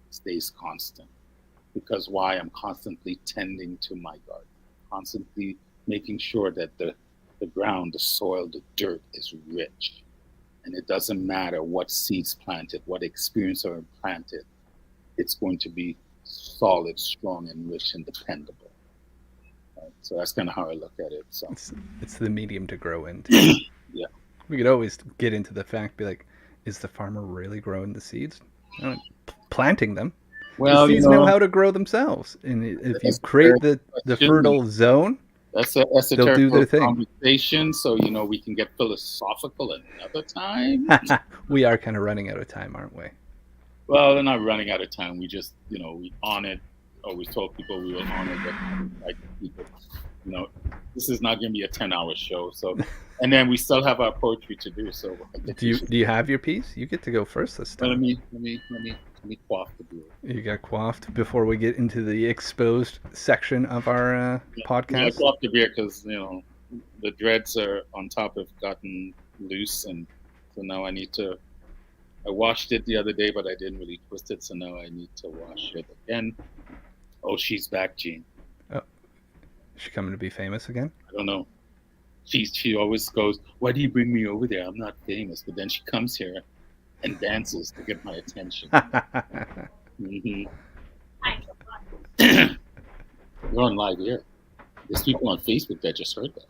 Stays constant. Because why? I'm constantly tending to my garden, constantly making sure that the ground, the soil, the dirt is rich. And it doesn't matter what seeds planted, what experience are planted, it's going to be solid, strong, and rich and dependable. Right? So that's kind of how I look at it. So it's the medium to grow into. yeah. We could always get into the fact, be like, is the farmer really growing the seeds? No, planting them. The Well, seeds know how to grow themselves, and if you that's a create fair the question. fertile zone, That's an they'll do esoteric their thing. conversation, so we can get philosophical another time. We are kind of running out of time, aren't we? Well, we're not running out of time. We just, we honored. Always told people we will honor the right people. This is not going to be a 10-hour show. So, and then we still have our poetry to do. So, do you have your piece? You get to go first this time. Well, let me quaff the beer. You got quaffed before we get into the exposed section of our podcast. Yeah, I quaffed the beer because the dreads are on top have gotten loose, and so now I need to. I washed it the other day, but I didn't really twist it, so now I need to wash it again. Oh, she's back, Gene. Oh, is she coming to be famous again? I don't know. She always goes, "Why do you bring me over there? I'm not famous." But then she comes here and dances to get my attention. Mm-hmm. You're on live here. There's people on Facebook that just heard that.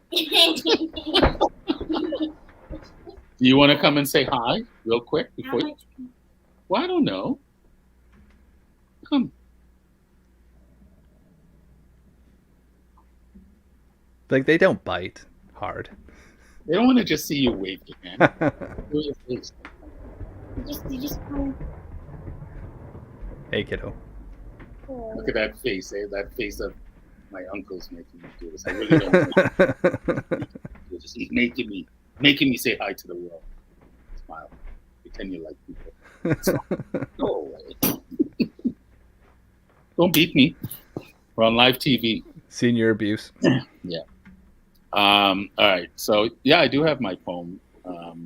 Do you want to come and say hi real quick before? Well, I don't know. Come. Like, they don't bite hard. They don't want to just see you wave your hand. Your face. You just Hey, kiddo. Look at that face, eh? That face of my uncle's making me do this. I really don't. He's making me say hi to the world. Smile. Pretend you like people. So, go away. Don't beat me. We're on live TV. Senior abuse. Yeah. All right. So yeah, I do have my poem. All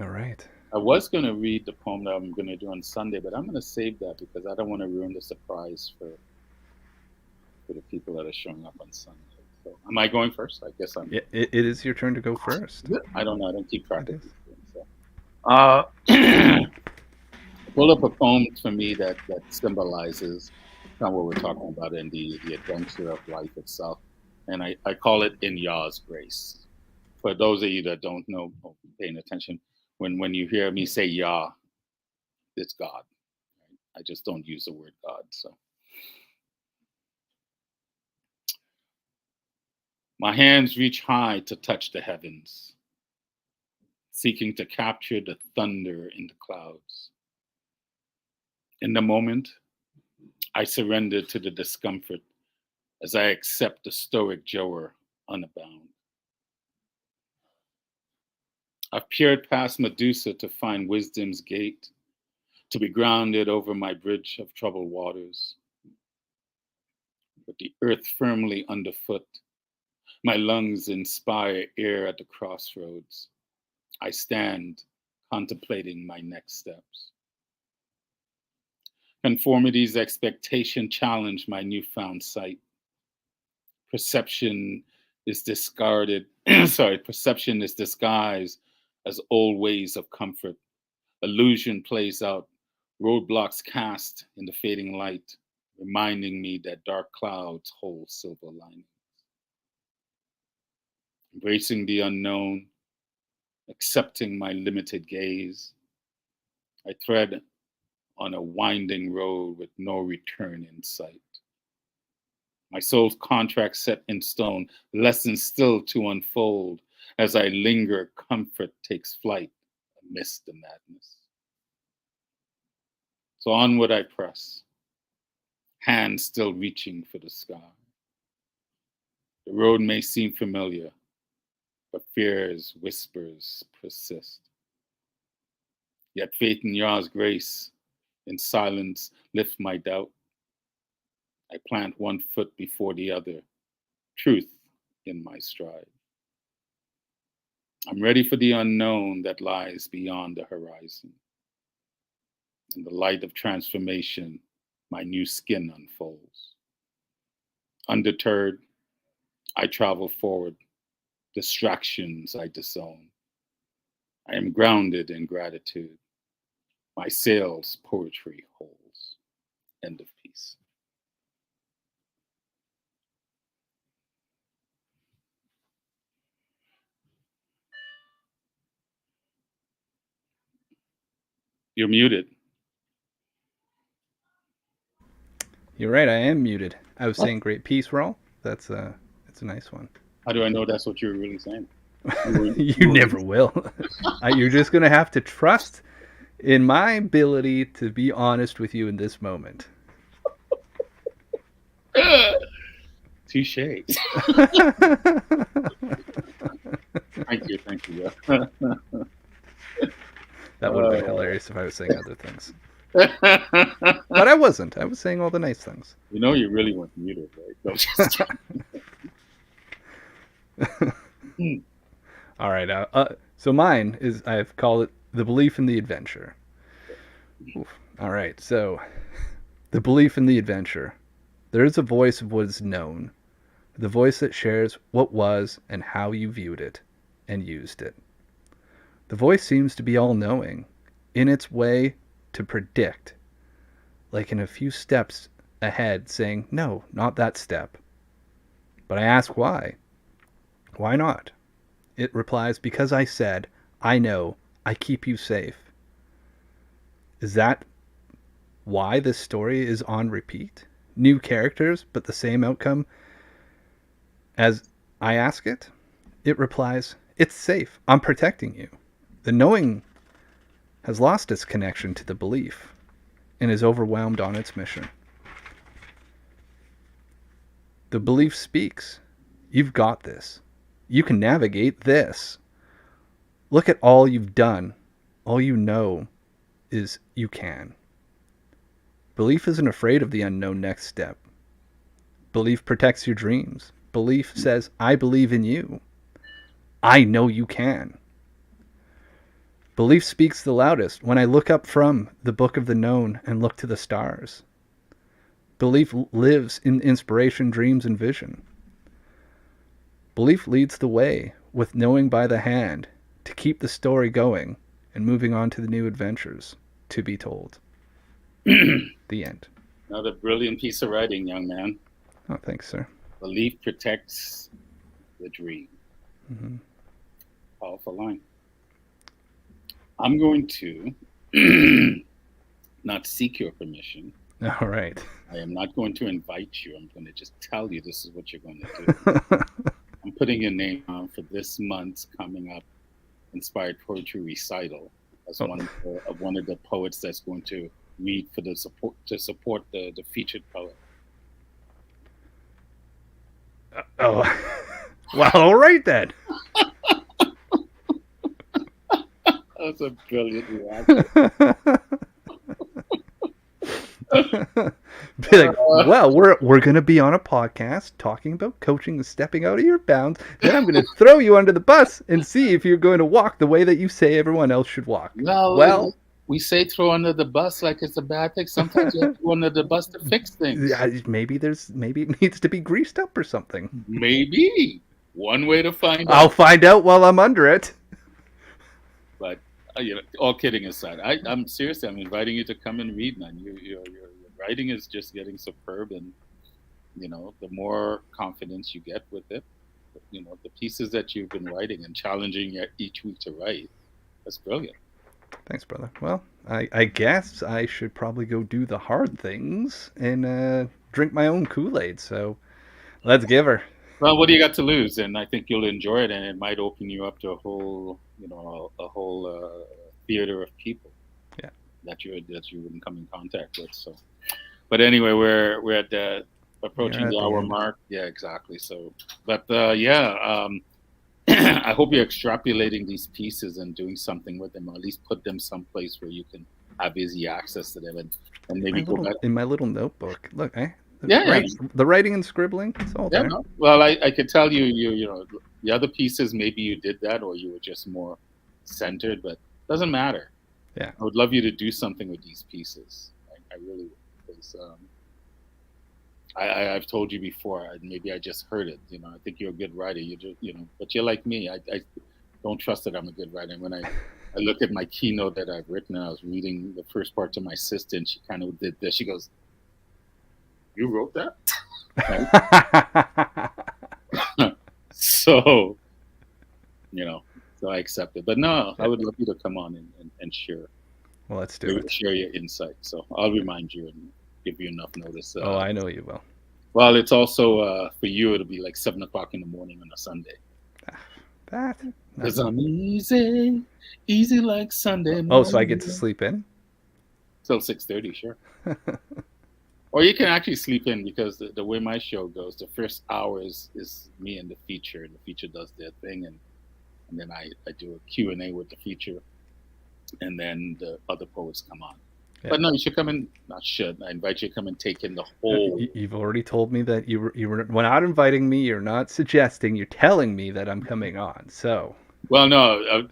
right. I was going to read the poem that I'm going to do on Sunday, but I'm going to save that because I don't want to ruin the surprise for the people that are showing up on Sunday. So, am I going first? I guess I'm. It is your turn to go first. I don't know. I don't keep track of these things. So. Pull up a poem for me that symbolizes kind of what we're talking about in the adventure of life itself. And I call it In Yah's Grace. For those of you that don't know, or paying attention, when you hear me say Yah, it's God. I just don't use the word God. So my hands reach high to touch the heavens, seeking to capture the thunder in the clouds. In the moment, I surrender to the discomfort as I accept the stoic Joer unabound. I've peered past Medusa to find wisdom's gate, to be grounded over my bridge of troubled waters. With the earth firmly underfoot, my lungs inspire air at the crossroads. I stand contemplating my next steps. Conformity's expectation challenged my newfound sight. Perception is discarded. Perception is disguised as old ways of comfort. Illusion plays out, roadblocks cast in the fading light, reminding me that dark clouds hold silver linings. Embracing the unknown, accepting my limited gaze, I tread on a winding road with no return in sight. My soul's contract set in stone, lessons still to unfold. As I linger, comfort takes flight amidst the madness. So onward I press, hands still reaching for the sky. The road may seem familiar, but fear's whispers persist. Yet faith in Yah's grace in silence lift my doubt. I plant one foot before the other, truth in my stride. I'm ready for the unknown that lies beyond the horizon. In the light of transformation, my new skin unfolds. Undeterred, I travel forward, distractions I disown. I am grounded in gratitude. My sails poetry holds. End of piece. You're muted. You're right, I am muted. I was saying great piece, Rawle. It's a nice one. How do I know that's what you were really saying? You never will. You're just going to have to trust in my ability to be honest with you in this moment. Touche. Thank you. That would have been hilarious if I was saying other things. But I wasn't. I was saying all the nice things. You know you really weren't muted, right? All right. So mine is, I've called it the belief in the adventure. Oof. All right. So the belief in the adventure. There is a voice of what is known. The voice that shares what was and how you viewed it and used it. The voice seems to be all-knowing, in its way to predict, like in a few steps ahead, saying, no, not that step. But I ask why. Why not? It replies, because I said, I know, I keep you safe. Is that why this story is on repeat? New characters, but the same outcome as I ask it? It replies, it's safe, I'm protecting you. The knowing has lost its connection to the belief and is overwhelmed on its mission. The belief speaks. You've got this. You can navigate this. Look at all you've done. All you know is you can. Belief isn't afraid of the unknown next step. Belief protects your dreams. Belief says, I believe in you. I know you can. Belief speaks the loudest when I look up from the book of the known and look to the stars. Belief lives in inspiration, dreams, and vision. Belief leads the way with knowing by the hand to keep the story going and moving on to the new adventures to be told. The end. Another brilliant piece of writing, young man. Oh, thanks, sir. Belief protects the dream. Mm-hmm. Powerful line. I'm going to not seek your permission. All right. I am not going to invite you. I'm going to just tell you this is what you're going to do. I'm putting your name on for this month's coming up Inspired Poetry Recital as one of the poets that's going to read for the support the featured poet. Oh, well, all right then. That's a brilliant reaction. Be like, well, we're going to be on a podcast talking about coaching and stepping out of your bounds. Then I'm going to throw you under the bus and see if you're going to walk the way that you say everyone else should walk. Well, we say throw under the bus like it's a bad thing. Sometimes you have to go under the bus to fix things. Maybe it needs to be greased up or something. Maybe one way to find out. I'll find out while I'm under it. But all kidding aside, I'm seriously. I'm inviting you to come and read, man. Your writing is just getting superb, and the more confidence you get with it, the pieces that you've been writing and challenging each week to write, that's brilliant. Thanks, brother. Well, I guess I should probably go do the hard things and drink my own Kool-Aid. So let's give her. Well, what do you got to lose? And I think you'll enjoy it, and it might open you up to a whole, theater of people. Yeah. That you wouldn't come in contact with. So, But anyway, we're at the You're approaching at the the hour end. mark. Yeah, exactly. So, but yeah, I hope you're extrapolating these pieces and doing something with them, or at least put them someplace where you can have easy access to them, and maybe go back. In my little notebook. Look, Yeah, yeah, the writing and scribbling, it's all yeah. there. No. Well, I could tell you know, the other pieces, maybe you did that, or you were just more centered, but doesn't matter. Yeah. I would love you to do something with these pieces. I really would. Because, I've told you before. Maybe I just heard it. You know, I think you're a good writer. You just, you know, but you're like me. I don't trust that I'm a good writer. When I look at my keynote that I've written, I was reading the first part to my sister, and she kind of did this. She goes, "You wrote that?" Right? So, you know, so I accept it. But no, I would love you to come on and share. Well, let's do it. Share your insight. So I'll remind you and give you enough notice. Oh, I know you will. Well, it's also for you. It'll be like 7 o'clock in the morning on a Sunday. That. Because I'm easy like Sunday morning. Oh, so I get to sleep in till 6:30, sure. Or you can actually sleep in, because the way my show goes, the first hour is me and the feature, and the feature does their thing, and then I do a Q&A with the feature, and then the other poets come on. Yeah. But no, you should come in. Not should. I invite you to come and take in the whole. You've already told me that you were not inviting me. You're not suggesting. You're telling me that I'm coming on. So. Well, no.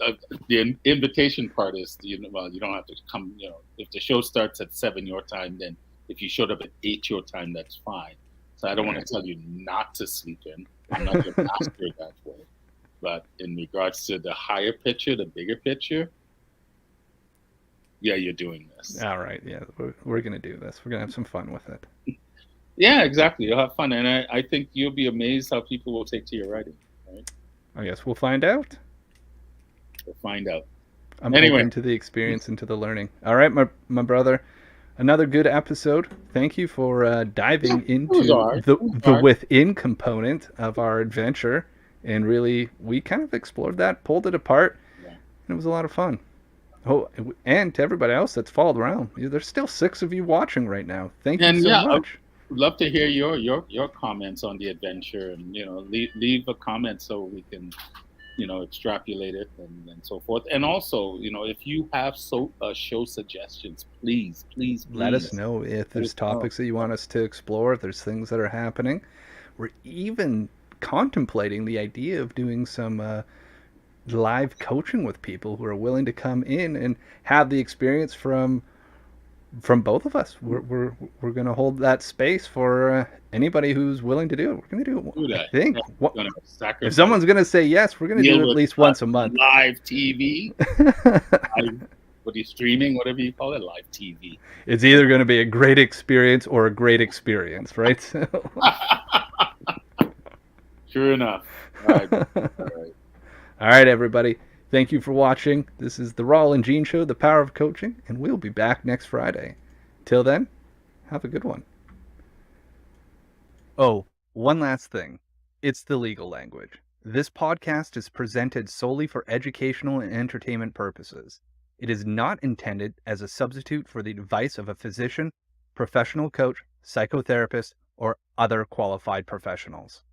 The invitation part is, you don't have to come. You know, if the show starts at 7 your time, then if you showed up at 8 your time, that's fine. So I don't want to tell you not to sleep in. I'm not your master that way. But in regards to the higher picture, the bigger picture. Yeah, you're doing this. All right. Yeah, we're going to do this. We're going to have some fun with it. Yeah, exactly. You'll have fun. And I think you'll be amazed how people will take to your writing. Right? I guess we'll find out. We'll find out. I'm open to the experience and to the learning. All right, my brother. Another good episode. Thank you for diving into the within component of our adventure. And really, we kind of explored that, pulled it apart. Yeah. And it was a lot of fun. Oh, and to everybody else that's followed around, there's still 6 of you watching right now. Thank you so much. I'd love to hear your comments on the adventure, and leave a comment so we can extrapolate it and so forth. And also, if you have show suggestions, please let us know if there's topics that you want us to explore, if there's things that are happening. We're even contemplating the idea of doing some live coaching with people who are willing to come in and have the experience from both of us. We're going to hold that space for anybody who's willing to do it. We're going to do it. I think if someone's going to say yes, we're going to do it at least once a month. Live TV, what are you streaming? Whatever you call it, live TV. It's either going to be a great experience or a great experience, right? So. True enough. All right. All right, everybody. Thank you for watching. This is the Rawle and Gene Show, The Power of Coaching, and we'll be back next Friday. Till then, have a good one. Oh, one last thing. It's the legal language. This podcast is presented solely for educational and entertainment purposes. It is not intended as a substitute for the advice of a physician, professional coach, psychotherapist, or other qualified professionals.